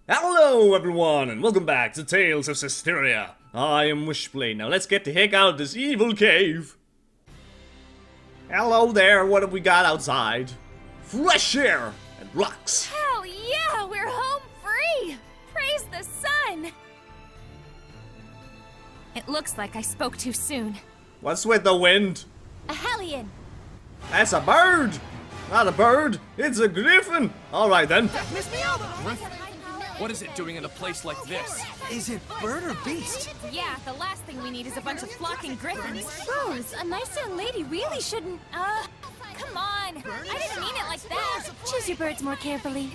Hello everyone, and welcome back to Tales of Zestiria. I am Wishy. Now let's get the heck out of this evil cave. Hello there, what have we got outside? Fresh air and rocks. Hell yeah, we're home free! Praise the sun! It looks like I spoke too soon. What's with the wind? A hellion! That's a bird! Not a bird, it's a griffin! Alright then. What is it doing in a place like this? Is it bird or beast? Yeah, the last thing we need is a bunch of flocking griffins. Rose, a nice young lady really shouldn't, come on! I didn't mean it like that! Choose your birds more carefully.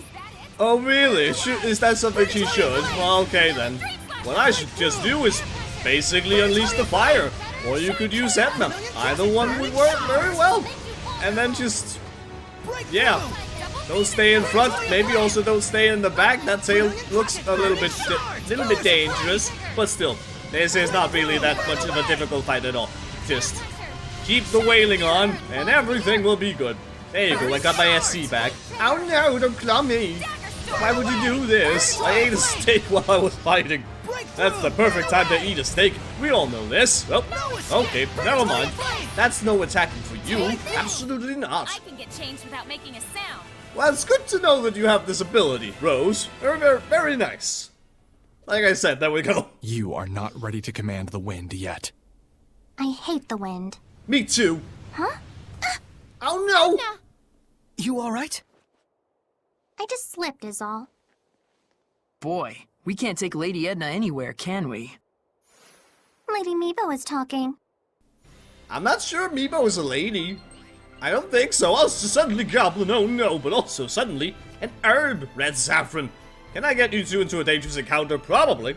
Oh really? Is that something she should? Well, okay then. What I should just do is basically unleash the fire. Or you could use Etna. Either one would work very well. And then just... yeah. Don't stay in front, maybe also don't stay in the back. That tail looks a little bit dangerous, but still, this is not really that much of a difficult fight at all. Just keep the wailing on, and everything will be good. There you go, I got my SC back. Oh no, don't claw me! Why would you do this? I ate a steak while I was fighting. That's the perfect time to eat a steak. We all know this. Well, okay, never mind. That's no attacking for you. Absolutely not. I can get changed without making a sound. Well, it's good to know that you have this ability, Rose. Very nice. Like I said, there we go. You are not ready to command the wind yet. I hate the wind. Me too. Huh? Oh no! No. You alright? I just slipped is all. Boy, we can't take Lady Edna anywhere, can we? Lady Meebo is talking. I'm not sure Meebo is a lady. I don't think so. Also, suddenly goblin, oh no, but also suddenly an herb, red saffron. Can I get you two into a dangerous encounter? Probably.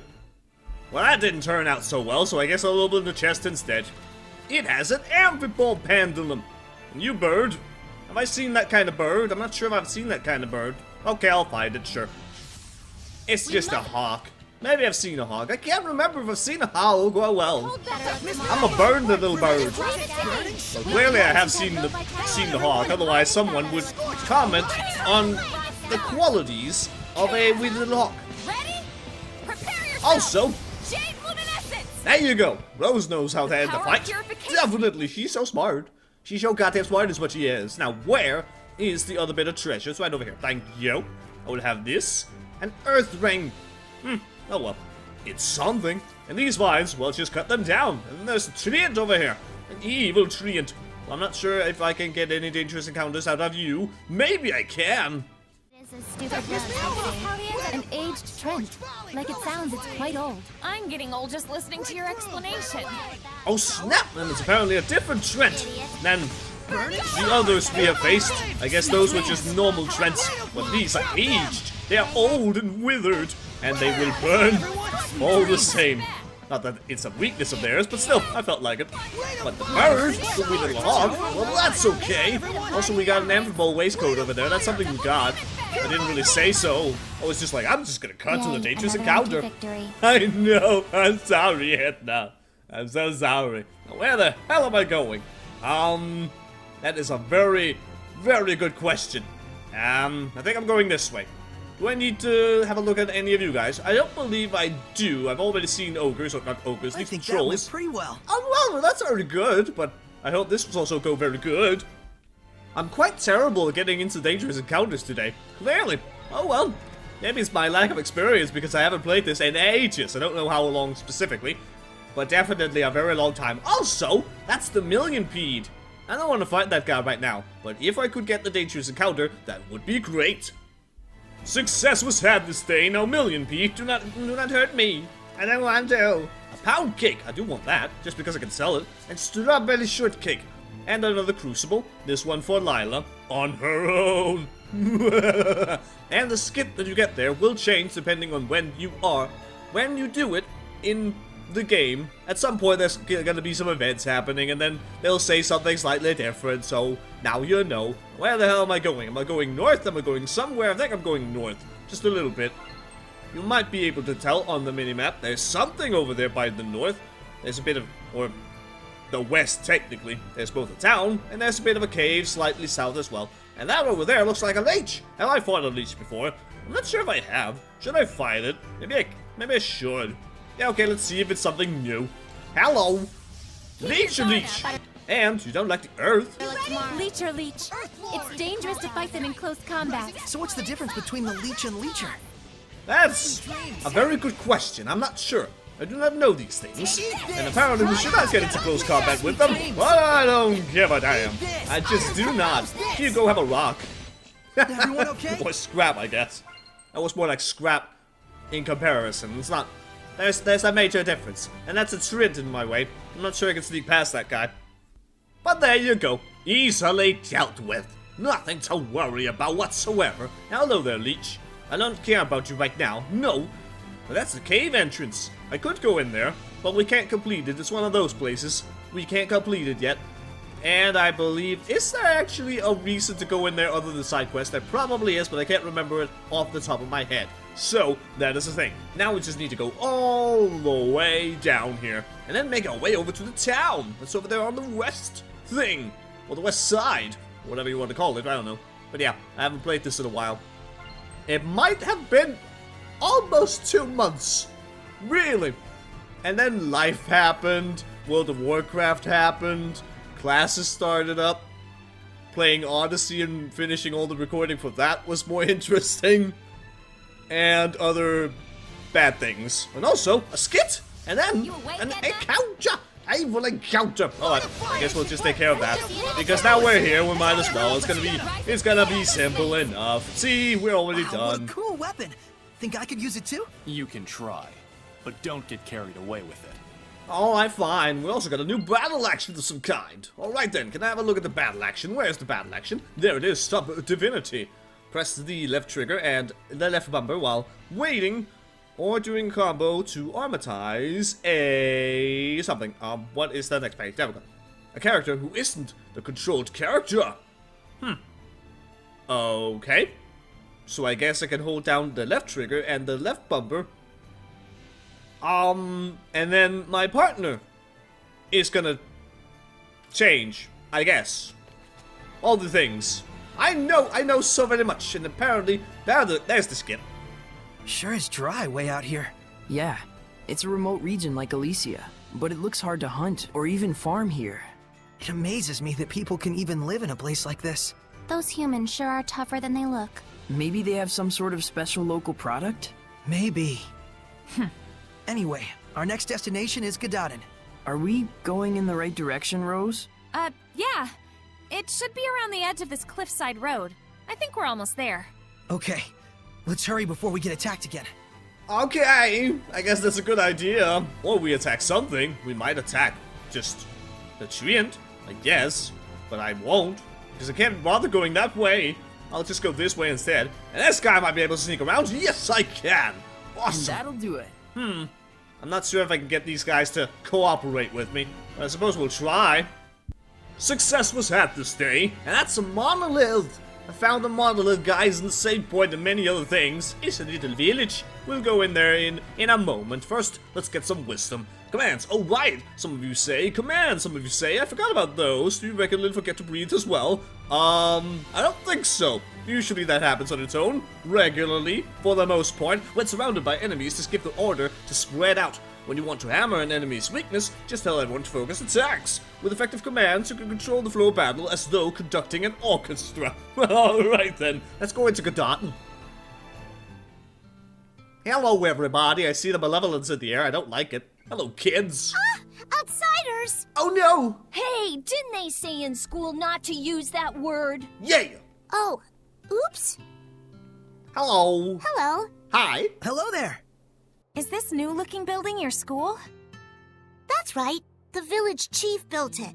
Well, that didn't turn out so well, so I guess I'll open the chest instead. It has an amphibole pendulum. And you bird? Have I seen that kind of bird? I'm not sure if I've seen that kind of bird. Okay, I'll find it, sure. It's just a hawk. Maybe I've seen a hawk. I can't remember if I've seen a owl. Well, I'm a bird, the little bird. Well, clearly I have seen the hawk. Otherwise, someone would comment on the qualities of a wee little hawk. Ready? Prepare yourself! Also, Jade Luminescence! there you go. Rose knows how to end the Power fight. purification. Definitely, she's so smart. She's so goddamn smart is what she is. Now, where is the other bit of treasure? It's right over here. Thank you. I will have this. An earth ring. Oh well, it's something. And these vines, well, just cut them down. And then there's a treant over here. An evil treant. Well, I'm not sure if I can get any dangerous encounters out of you. Maybe I can. It is a stupid love, An aged Trent. Like it sounds, it's quite old. I'm getting old just listening to your explanation. Oh snap, and it's apparently a different treant than the others we have faced. I guess those were just normal trents, but these are aged. They are old and withered, and they will burn all the same. Not that it's a weakness of theirs, but still, I felt like it. But the bird, the wee little hawk, well, that's okay. Also, we got an amphibole waistcoat over there. That's something we got. I didn't really say so. I was just like, I'm just gonna cut to the dangerous encounter. Victory. I know. I'm sorry, Edna. I'm so sorry. Now, where the hell am I going? That is a very, very good question. I think I'm going this way. Do I need to have a look at any of you guys? I don't believe I do. I've already seen ogres, or not ogres, I these think that went trolls. pretty well. Oh, well, that's already good, but I hope this will also go very good. I'm quite terrible at getting into dangerous encounters today. Clearly. Oh, well. Maybe it's my lack of experience because I haven't played this in ages. I don't know how long specifically, but definitely a very long time. Also, that's the millionpede. I don't want to fight that guy right now, but if I could get the dangerous encounter, that would be great. Success was had this day. Now, millionpede, do not hurt me. I don't want to. A pound cake. I do want that, just because I can sell it. And strawberry shortcake. And another crucible. This one for Lila. On her own. And the skit that you get there will change depending on when you do it in the game. At some point there's gonna be some events happening, and then they'll say something slightly different, so now you know. Where the hell am I going? Am I going north? Am I going somewhere? I think I'm going north. Just a little bit. You might be able to tell on the minimap. There's something over there by the north. There's a bit of, or the west technically. There's both a town, and there's a bit of a cave slightly south as well. And that over there looks like a leech. And I fought a leech before. I'm not sure if I have. Should I find it? Maybe I should. Yeah, okay, let's see if it's something new. Hello! Leech or leech? And you don't like the earth? Leech or leech? It's dangerous to fight them in close combat. So what's the difference between the leech and leecher? That's a very good question. I'm not sure. I do not know these things. And apparently we should not get into close combat with them. But I don't give a damn. I just do not. Here you go, have a rock. Everyone okay? Or scrap, I guess. That was more like scrap in comparison. It's not... There's a major difference. And that's a trid in my way. I'm not sure I can sneak past that guy. But there you go. Easily dealt with. Nothing to worry about whatsoever. Hello there, leech. I don't care about you right now. No. But that's the cave entrance. I could go in there, but we can't complete it. It's one of those places. We can't complete it yet. And I believe... Is there actually a reason to go in there other than side quest? There probably is, but I can't remember it off the top of my head. So, that is the thing. Now we just need to go all the way down here. And then make our way over to the town. That's over there on the west thing. Or the west side. Whatever you want to call it, I don't know. But yeah, I haven't played this in a while. It might have been almost 2 months. Really. And then life happened. World of Warcraft happened. Classes started up. Playing Odyssey and finishing all the recording for that was more interesting. And other bad things. And also, a skit! And then, an encounter! I will encounter! Alright, I guess we'll just take care of that. Because now we're here, we might as well. It's gonna be simple enough. See, we're already done. What a cool weapon! Think I could use it too? You can try, but don't get carried away with it. Alright, fine. We also got a new battle action of some kind. Alright then, can I have a look at the battle action? Where's the battle action? There it is, Stop Divinity. Press the left trigger and the left bumper while waiting or doing combo to armatize a something. What is the next page? There we go. A character who isn't the controlled character. Okay. So I guess I can hold down the left trigger and the left bumper. And then my partner is gonna change, I guess. All the things. I know so very much, and apparently, there's the skip. Sure is dry way out here. Yeah, it's a remote region like Elysia, but it looks hard to hunt or even farm here. It amazes me that people can even live in a place like this. Those humans sure are tougher than they look. Maybe they have some sort of special local product? Maybe. Anyway, our next destination is Gododdin. Are we going in the right direction, Rose? Yeah. It should be around the edge of this cliffside road. I think we're almost there. Okay, let's hurry before we get attacked again. Okay, I guess that's a good idea. Or we attack something. We might attack just the treant, I guess. But I won't, because I can't bother going that way. I'll just go this way instead. And this guy might be able to sneak around. Yes, I can. Awesome. That'll do it. I'm not sure if I can get these guys to cooperate with me. But I suppose we'll try. Success was had this day, and that's a monolith. I found the monolith, guys, in the save point and many other things. It's a little village. We'll go in there in a moment. First, let's get some wisdom. Commands. Oh, right. Some of you say commands. Some of you say I forgot about those. Do you reckon it'll forget to breathe as well? I don't think so. Usually that happens on its own. Regularly, for the most part. When surrounded by enemies, just give the order to spread out. When you want to hammer an enemy's weakness, just tell everyone to focus attacks. With effective commands, you can control the flow of battle as though conducting an orchestra. Alright then, let's go into Gododdin. Hello everybody, I see the malevolence in the air, I don't like it. Hello kids. Outsiders! Oh no! Hey, didn't they say in school not to use that word? Yeah! Oh, oops. Hello. Hello. Hi. Hello there. Is this new-looking building your school? That's right. The village chief built it.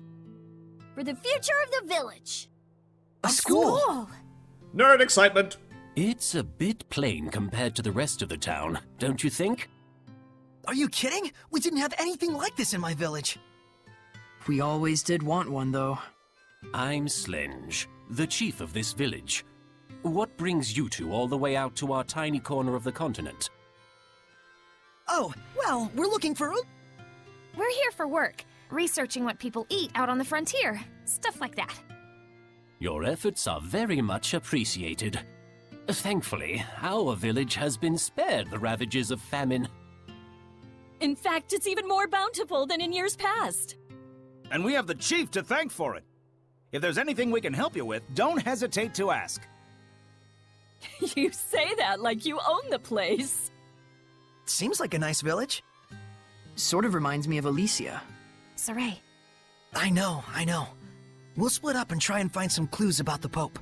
For the future of the village. A school. Nerd excitement. It's a bit plain compared to the rest of the town, don't you think? Are you kidding? We didn't have anything like this in my village. We always did want one, though. I'm Slenge, the chief of this village. What brings you two all the way out to our tiny corner of the continent? Oh, well, we're looking for... We're here for work, researching what people eat out on the frontier. Stuff like that. Your efforts are very much appreciated. Thankfully, our village has been spared the ravages of famine. In fact, it's even more bountiful than in years past. And we have the chief to thank for it. If there's anything we can help you with, don't hesitate to ask. You say that like you own the place. Seems like a nice village. Sort of reminds me of Elysia. Saray. I know. We'll split up and try and find some clues about the Pope.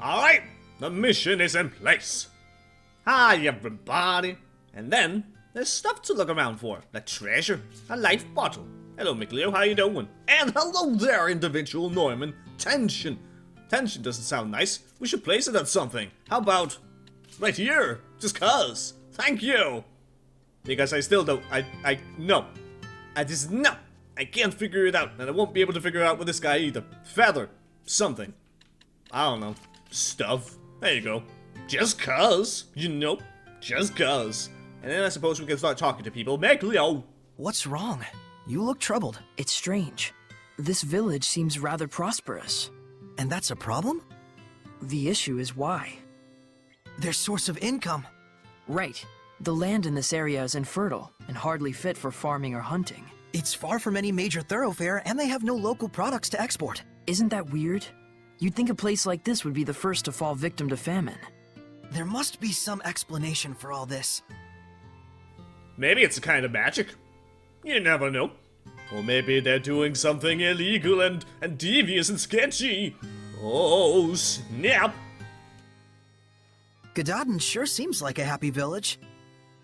Alright, the mission is in place. Hi, everybody. And then, there's stuff to look around for, like treasure, a life bottle. Hello, Mikleo, how you doing? And hello there, individual Norman. Tension. Tension doesn't sound nice. We should place it on something. How about right here? Just cuz. Thank you. Because I still don't, no. I can't figure it out, and I won't be able to figure it out with this guy either. Feather. Something. I don't know. Stuff. There you go. Just cuz. You know. Just cuz. And then I suppose we can start talking to people. Mikleo. What's wrong? You look troubled. It's strange. This village seems rather prosperous. And that's a problem? The issue is why. Their source of income. Right. The land in this area is infertile and hardly fit for farming or hunting. It's far from any major thoroughfare, and they have no local products to export. Isn't that weird? You'd think a place like this would be the first to fall victim to famine. There must be some explanation for all this. Maybe it's a kind of magic. You never know. Or maybe they're doing something illegal and devious and sketchy. Oh, snap. Gododdin sure seems like a happy village.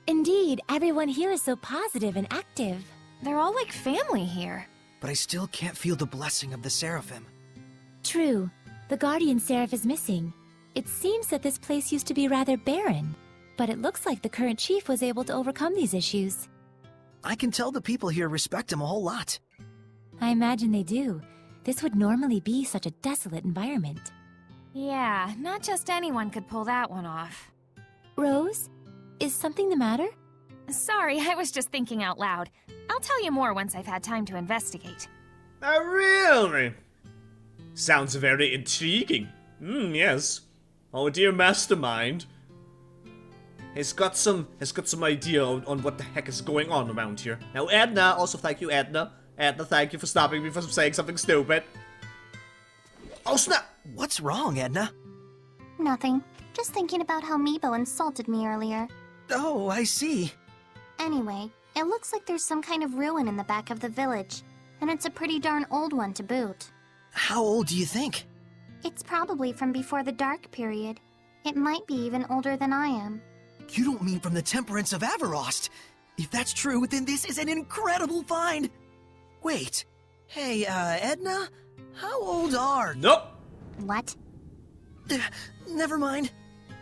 Indeed, everyone here is so positive and active. They're all like family here. But I still can't feel the blessing of the Seraphim. True. The Guardian Seraph is missing. It seems that this place used to be rather barren, but it looks like the current chief was able to overcome these issues. I can tell the people here respect him a whole lot. I imagine they do. This would normally be such a desolate environment. Yeah, not just anyone could pull that one off. Rose? Is something the matter? Sorry, I was just thinking out loud. I'll tell you more once I've had time to investigate. Oh, really? Sounds very intriguing. Yes. Oh, dear mastermind. Has got some idea on what the heck is going on around here. Now, Edna, also thank you, Edna. Edna, thank you for stopping me from saying something stupid. Oh, snap! What's wrong, Edna? Nothing. Just thinking about how Meebo insulted me earlier. Oh, I see. Anyway, it looks like there's some kind of ruin in the back of the village, and it's a pretty darn old one to boot. How old do you think? It's probably from before the Dark Period. It might be even older than I am. You don't mean from the Temperance of Averost? If that's true, then this is an incredible find! Wait. Hey, Edna? How old are... Nope. What? Never mind.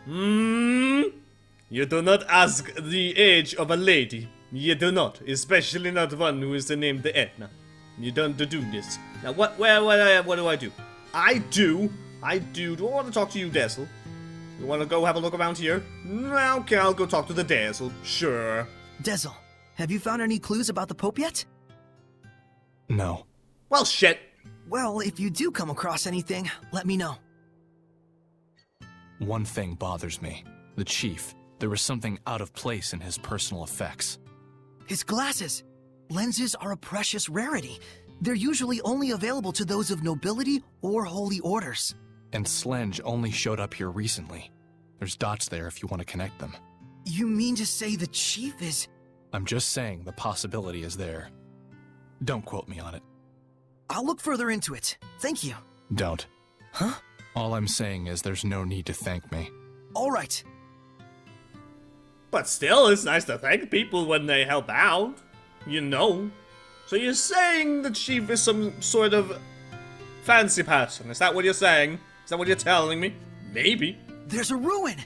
You do not ask the age of a lady. You do not, especially not one who is named Edna. You don't do this. Now, what do I do? I do I want to talk to you, Dhsu. You want to go have a look around here? Okay, I'll go talk to the Dhsu. Sure. Dhsu, have you found any clues about the Pope yet? No. Well, shit. Well, if you do come across anything, let me know. One thing bothers me. The chief. There was something out of place in his personal effects. His glasses. Lenses are a precious rarity. They're usually only available to those of nobility or holy orders. And Slenge only showed up here recently. There's dots there if you want to connect them. You mean to say the chief is... I'm just saying the possibility is there. Don't quote me on it. I'll look further into it. Thank you. Don't. Huh? All I'm saying is there's no need to thank me. All right. But still, it's nice to thank people when they help out. You know. So you're saying the chief is some sort of fancy person? Is that what you're saying? Is that what you're telling me? Maybe. There's a ruin!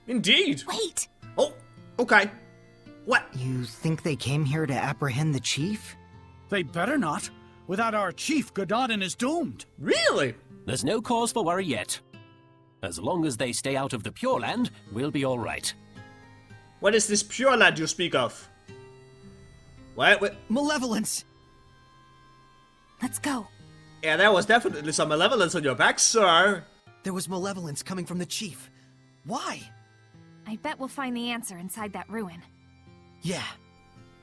Indeed. Wait! Oh, okay. What? You think they came here to apprehend the chief? They better not. Without our chief, Gododdin is doomed. Really? There's no cause for worry yet. As long as they stay out of the Pure Land, we'll be all right. What is this Pure Land you speak of? What? Malevolence! Let's go. Yeah, there was definitely some malevolence on your back, sir. There was malevolence coming from the chief. Why? I bet we'll find the answer inside that ruin. Yeah.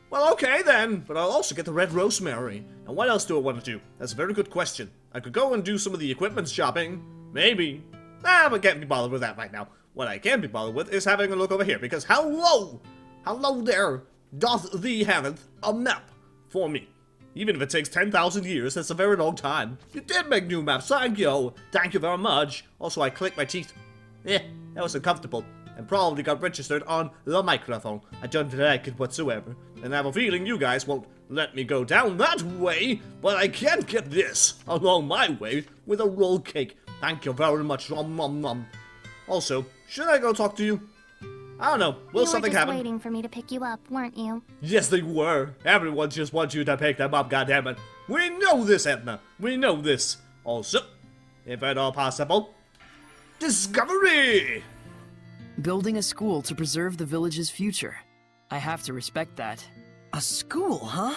Well, okay then, but I'll also get the red rosemary. And what else do I want to do? That's a very good question. I could go and do some of the equipment shopping. Maybe. I can't be bothered with that right now. What I can be bothered with is having a look over here, because hello! Hello there! Doth thee haveth a map for me? Even if it takes 10,000 years, that's a very long time. You did make new maps, thank you! Thank you very much. Also, I clicked my teeth. That was uncomfortable. And probably got registered on the microphone. I don't like it whatsoever. And I have a feeling you guys won't let me go down that way, but I can get this along my way with a roll cake. Thank you very much, nom. Also, should I go talk to you? I don't know. Will something happen? You were just waiting for me to pick you up, weren't you? Yes, they were. Everyone just wants you to pick them up, goddammit. We know this, Edna. We know this. Also, if at all possible, discovery! Building a school to preserve the village's future. I have to respect that. A school, huh?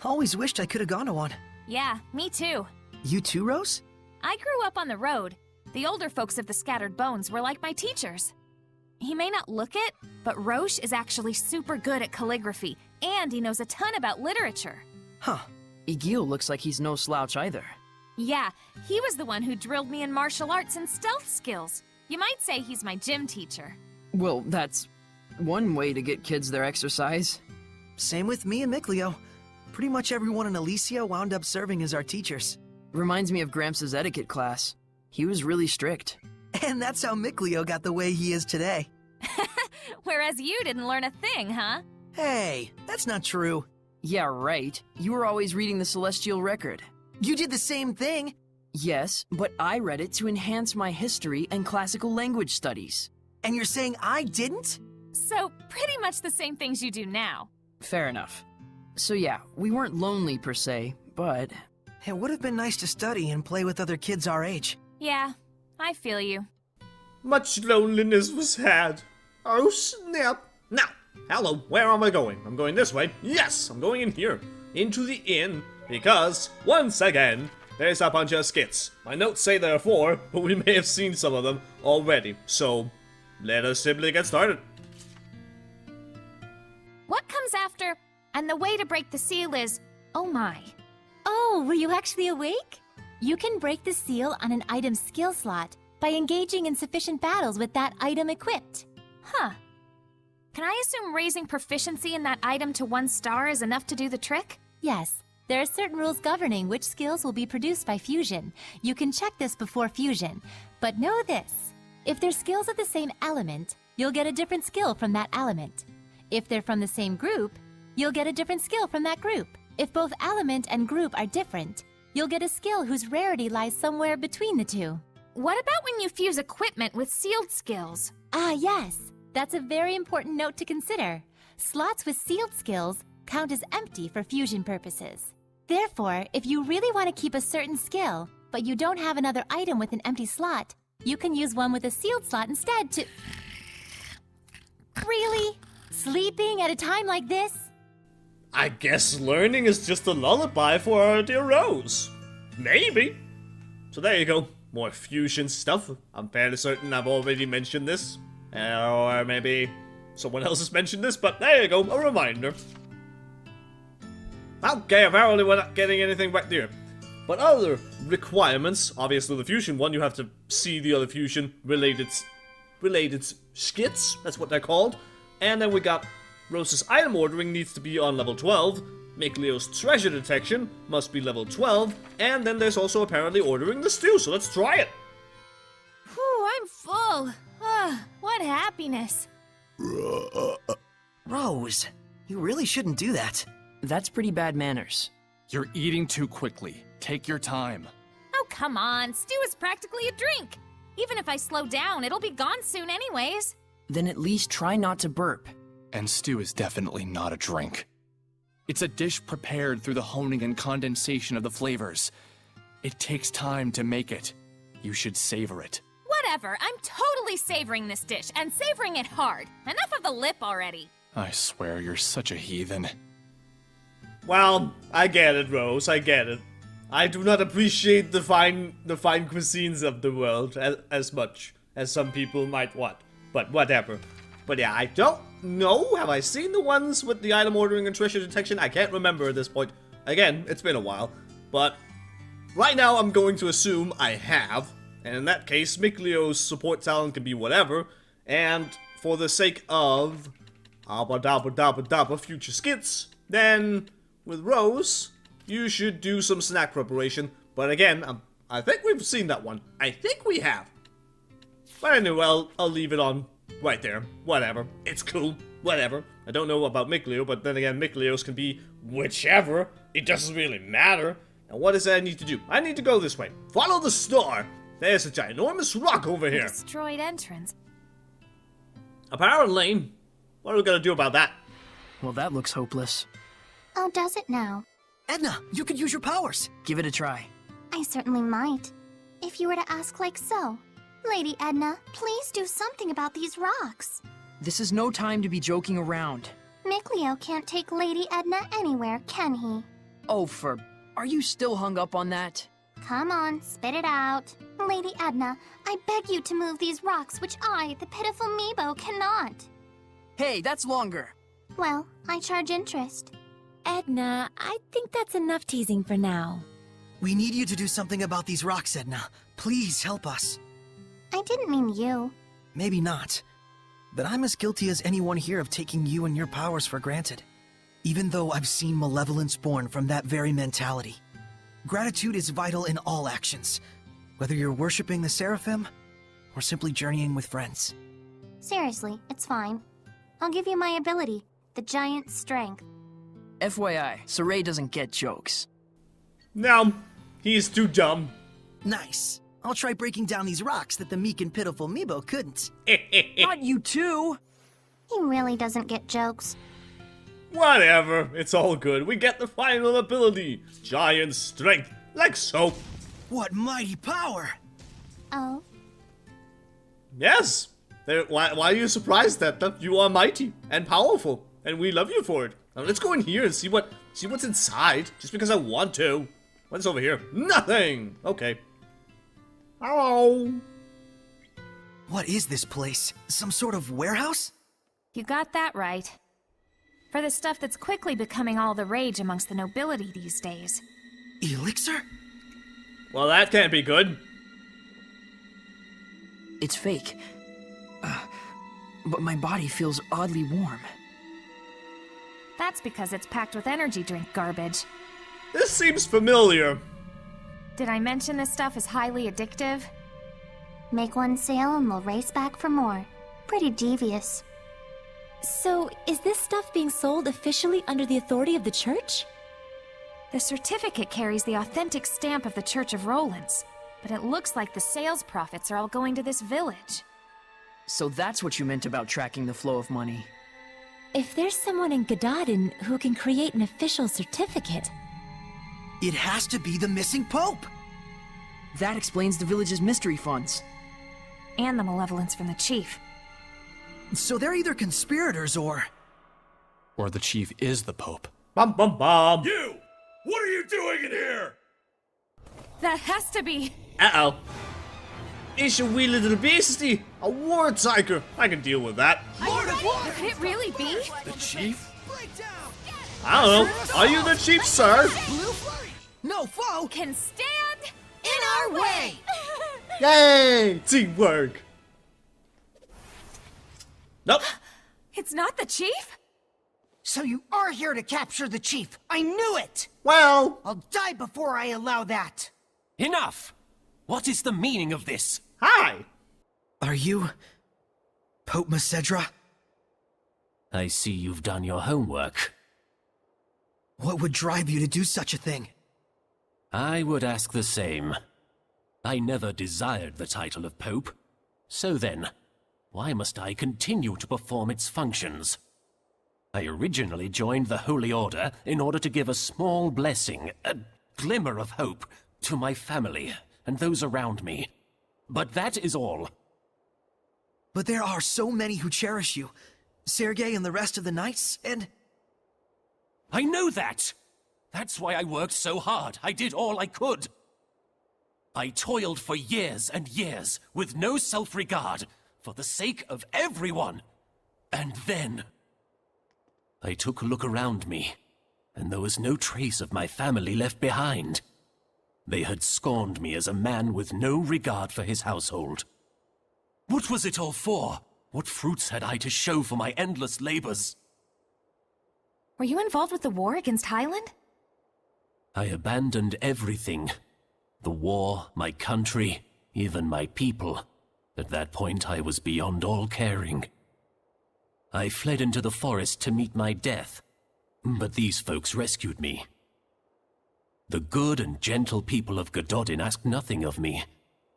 Always wished I could have gone to one. Yeah, me too. You too, Rose? I grew up on the road. The older folks of the Scattered Bones were like my teachers. He may not look it, but Roche is actually super good at calligraphy, and he knows a ton about literature. Huh. Igil looks like he's no slouch either. Yeah, he was the one who drilled me in martial arts and stealth skills. You might say he's my gym teacher. Well, that's one way to get kids their exercise. Same with me and Mikleo. Pretty much everyone in Elysia wound up serving as our teachers. Reminds me of Gramps' etiquette class. He was really strict. And that's how Mikleo got the way he is today. Whereas you didn't learn a thing, huh? Hey, that's not true. Yeah, right. You were always reading the Celestial Record. You did the same thing. Yes, but I read it to enhance my history and classical language studies. And you're saying I didn't? So, pretty much the same things you do now. Fair enough. So yeah, we weren't lonely per se, but... It would have been nice to study and play with other kids our age. Yeah, I feel you. Much loneliness was had. Oh snap. Now, hello, where am I going? I'm going this way. Yes, I'm going in here. Into the inn. Because, once again, there's a bunch of skits. My notes say there are 4, but we may have seen some of them already. So, let us simply get started. What comes after, and the way to break the seal is, oh my. Oh, were you actually awake? You can break the seal on an item skill slot by engaging in sufficient battles with that item equipped. Huh. Can I assume raising proficiency in that item to 1 star is enough to do the trick? Yes. There are certain rules governing which skills will be produced by fusion. You can check this before fusion. But know this. If they're skills of the same element, you'll get a different skill from that element. If they're from the same group, you'll get a different skill from that group. If both element and group are different, you'll get a skill whose rarity lies somewhere between the two. What about when you fuse equipment with sealed skills? Ah, yes. That's a very important note to consider. Slots with sealed skills count as empty for fusion purposes. Therefore, if you really want to keep a certain skill, but you don't have another item with an empty slot, you can use one with a sealed slot instead to... Really? Sleeping at a time like this? I guess learning is just a lullaby for our dear Rose. Maybe. So there you go. More fusion stuff. I'm fairly certain I've already mentioned this. Or maybe someone else has mentioned this, but there you go, a reminder. Okay, apparently we're not getting anything back there. But other requirements, obviously the fusion one, you have to see the other fusion related skits, that's what they're called. And then we got Rose's item ordering needs to be on level 12, Mikleo's treasure detection must be level 12, and then there's also apparently ordering the stew, so let's try it. Whew, I'm full. What happiness. Rose, you really shouldn't do that. That's pretty bad manners. You're eating too quickly. Take your time. Oh, come on. Stew is practically a drink. Even if I slow down, it'll be gone soon anyways. Then at least try not to burp. And stew is definitely not a drink. It's a dish prepared through the honing and condensation of the flavors. It takes time to make it. You should savor it. Whatever, I'm totally savoring this dish, and savoring it hard. Enough of the lip already. I swear you're such a heathen. Well, I get it, Rose, I get it. I do not appreciate the fine cuisines of the world as much as some people might want. But whatever. But yeah, I don't know. Have I seen the ones with the item ordering and treasure detection? I can't remember at this point. Again, it's been a while. But right now, I'm going to assume I have. And in that case, Miklio's support talent can be whatever. And for the sake of future skits, then with Rose, you should do some snack preparation. But again, I think we've seen that one. I think we have. But anyway, I'll leave it on right there. Whatever. It's cool. Whatever. I don't know about Miklio, but then again, Miklio's can be whichever. It doesn't really matter. And what is that I need to do? I need to go this way. Follow the star. There's a ginormous rock over here. Destroyed entrance. Apparently. What are we gonna do about that? Well, that looks hopeless. Oh, does it now? Edna, you could use your powers. Give it a try. I certainly might. If you were to ask like so. Lady Edna, please do something about these rocks. This is no time to be joking around. Miklio can't take Lady Edna anywhere, can he? Oh, are you still hung up on that? Come on, spit it out. Lady Edna, I beg you to move these rocks which I, the pitiful Meebo, cannot. Hey, that's longer. Well, I charge interest. Edna, I think that's enough teasing for now. We need you to do something about these rocks, Edna. Please help us. I didn't mean you. Maybe not. But I'm as guilty as anyone here of taking you and your powers for granted. Even though I've seen malevolence born from that very mentality. Gratitude is vital in all actions, whether you're worshipping the Seraphim or simply journeying with friends. Seriously, it's fine. I'll give you my ability, the giant strength. FYI, Saray doesn't get jokes. No, he's too dumb. Nice. I'll try breaking down these rocks that the meek and pitiful Meebo couldn't. Not you too! He really doesn't get jokes. Whatever, it's all good. We get the final ability. Giant strength, like so. What mighty power! Oh? Yes. Why are you surprised, Edna? You are mighty and powerful, and we love you for it. Now let's go in here and see what's inside, just because I want to. What's over here? Nothing! Okay. Hello. What is this place? Some sort of warehouse? You got that right. For the stuff that's quickly becoming all the rage amongst the nobility these days. Elixir? Well, that can't be good. It's fake. But my body feels oddly warm. That's because it's packed with energy drink garbage. This seems familiar. Did I mention this stuff is highly addictive? Make one sale and we'll race back for more. Pretty devious. So, is this stuff being sold officially under the authority of the church? The certificate carries the authentic stamp of the Church of Rollins, but it looks like the sales profits are all going to this village. So that's what you meant about tracking the flow of money. If there's someone in Gododdin who can create an official certificate... It has to be the missing Pope! That explains the village's mystery funds. And the malevolence from the chief. So they're either conspirators or the chief is the Pope. Bum bum bum. You! What are you doing in here? That has to be... Uh-oh. It's a wee little beastie. A war tiger. I can deal with that. Could it really be? The chief? I don't know. Are you the chief, sir? no foe Can stand in our way! Yay! Teamwork. Nope. It's not the chief? So you are here to capture the chief. I knew it! Well, I'll die before I allow that. Enough! What is the meaning of this? hi. Are you Pope Macedra? I see you've done your homework. What would drive you to do such a thing? I would ask the same. I never desired the title of Pope. So then, why must I continue to perform its functions? I originally joined the Holy Order in order to give a small blessing, a glimmer of hope, to my family and those around me. But that is all. But there are so many who cherish you. Sergei and the rest of the knights, and... I know that! That's why I worked so hard. I did all I could. I toiled for years and years, with no self-regard, for the sake of everyone. And then I took a look around me, and there was no trace of my family left behind. They had scorned me as a man with no regard for his household. What was it all for? What fruits had I to show for my endless labors? Were you involved with the war against Highland? I abandoned everything. The war, my country, even my people. At that point, I was beyond all caring. I fled into the forest to meet my death, but these folks rescued me. The good and gentle people of Gododdin asked nothing of me,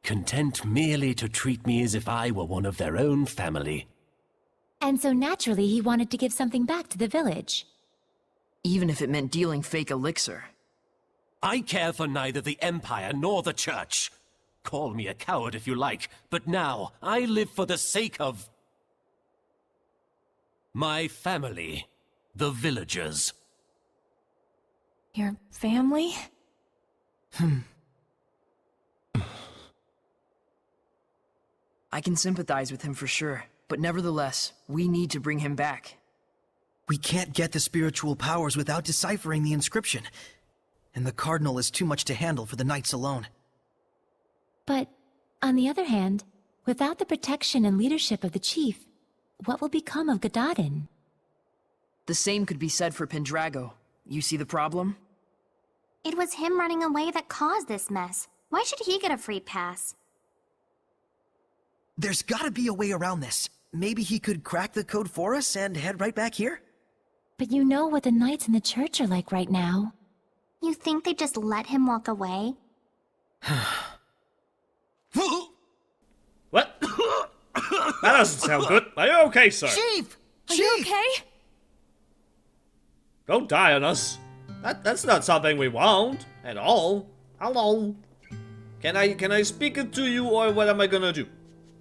content merely to treat me as if I were one of their own family. And so naturally he wanted to give something back to the village. Even if it meant dealing fake elixir. I care for neither the Empire nor the Church. Call me a coward if you like, but now I live for the sake of my family, the villagers. Your family? I can sympathize with him for sure, but nevertheless, we need to bring him back. We can't get the spiritual powers without deciphering the inscription. And the Cardinal is too much to handle for the Knights alone. But, on the other hand, without the protection and leadership of the chief, what will become of Gododdin? The same could be said for Pendrago. You see the problem? It was him running away that caused this mess. Why should he get a free pass? There's gotta be a way around this. Maybe he could crack the code for us and head right back here? But you know what the Knights in the church are like right now. You think they just let him walk away? What? That doesn't sound good. Are you okay, sir? Chief! Are you okay? Don't die on us. That's not something we want at all. Hello. Can I speak it to you, or what am I gonna do?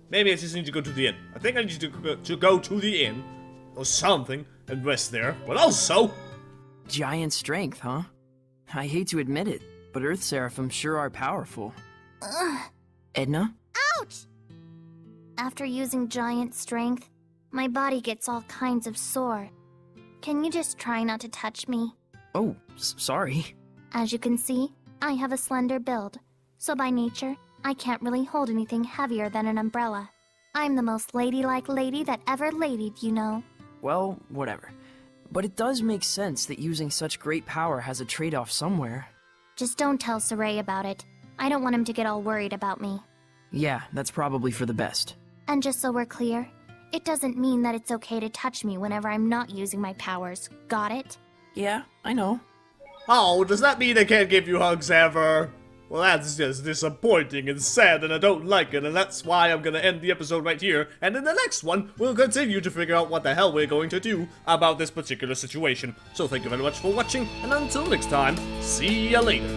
Maybe I just need to go to the inn. I think I need to go to the inn or something and rest there. But also, Giant strength, huh? I hate to admit it, but Earth Seraphim sure are powerful. Edna? Ouch! After using giant strength, my body gets all kinds of sore. Can you just try not to touch me? Oh, sorry. As you can see, I have a slender build, so by nature, I can't really hold anything heavier than an umbrella. I'm the most ladylike lady that ever ladied, you know. Well, whatever. But it does make sense that using such great power has a trade-off somewhere. Just don't tell Saray about it. I don't want him to get all worried about me. Yeah, that's probably for the best. And just so we're clear, it doesn't mean that it's okay to touch me whenever I'm not using my powers. Got it? Yeah, I know. oh, does that mean I can't give you hugs ever? Well, that's just disappointing and sad, and I don't like it, and that's why I'm gonna end the episode right here, and in the next one, we'll continue to figure out what the hell we're going to do about this particular situation. So thank you very much for watching, and until next time, see ya later.